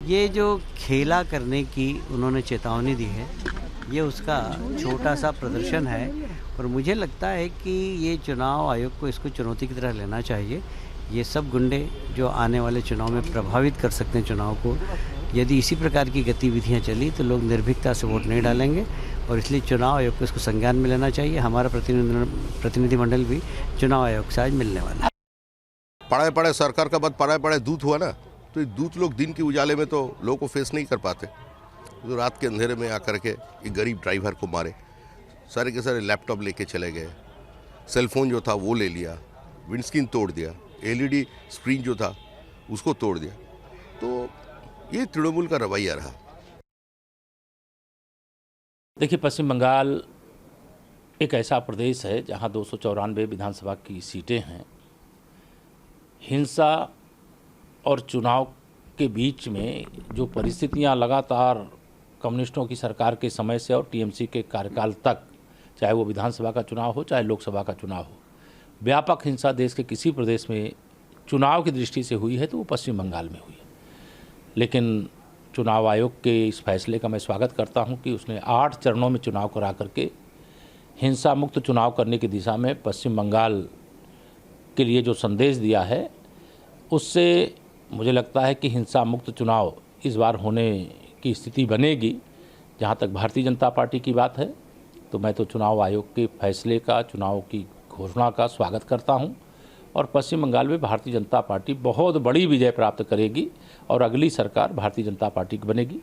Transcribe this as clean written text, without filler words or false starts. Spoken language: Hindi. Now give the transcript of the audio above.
ये जो खेला करने की उन्होंने चेतावनी दी है, ये उसका छोटा सा प्रदर्शन है और मुझे लगता है कि ये चुनाव आयोग को इसको चुनौती की तरह लेना चाहिए। ये सब गुंडे जो आने वाले चुनाव में प्रभावित कर सकते हैं चुनाव को, यदि इसी प्रकार की गतिविधियां चली तो लोग निर्भीकता से वोट नहीं डालेंगे और इसलिए चुनाव आयोग को इसको संज्ञान में लेना चाहिए। हमारा प्रतिनिधिमंडल भी चुनाव आयोग से आज मिलने वाला है। पढ़ाए पढ़े सरकार का बाद पढ़ाए पढ़े दूत हुआ ना, तो ये दूत लोग दिन के उजाले में तो लोगों को फेस नहीं कर पाते, तो रात के अंधेरे में आकर के एक गरीब ड्राइवर को मारे, सारे के सारे लैपटॉप लेके चले गए, सेलफोन जो था वो ले लिया, विंडस्क्रीन तोड़ दिया, एलईडी स्क्रीन जो था उसको तोड़ दिया। तो ये तृणमूल का रवैया रहा। देखिए, पश्चिम बंगाल एक ऐसा प्रदेश है जहां 294 विधानसभा की सीटें हैं। हिंसा और चुनाव के बीच में जो परिस्थितियां लगातार कम्युनिस्टों की सरकार के समय से और टीएमसी के कार्यकाल तक, चाहे वो विधानसभा का चुनाव हो चाहे लोकसभा का चुनाव हो, व्यापक हिंसा देश के किसी प्रदेश में चुनाव की दृष्टि से हुई है तो वो पश्चिम बंगाल में हुई है। लेकिन चुनाव आयोग के इस फैसले का मैं स्वागत करता हूं कि उसने 8 चरणों में चुनाव करा करके हिंसा मुक्त चुनाव करने की दिशा में पश्चिम बंगाल के लिए जो संदेश दिया है, उससे मुझे लगता है कि हिंसा मुक्त चुनाव इस बार होने की स्थिति बनेगी। जहां तक भारतीय जनता पार्टी की बात है तो मैं तो चुनाव आयोग के फैसले का, चुनाव की घोषणा का स्वागत करता हूं और पश्चिम बंगाल में भारतीय जनता पार्टी बहुत बड़ी विजय प्राप्त करेगी और अगली सरकार भारतीय जनता पार्टी की बनेगी।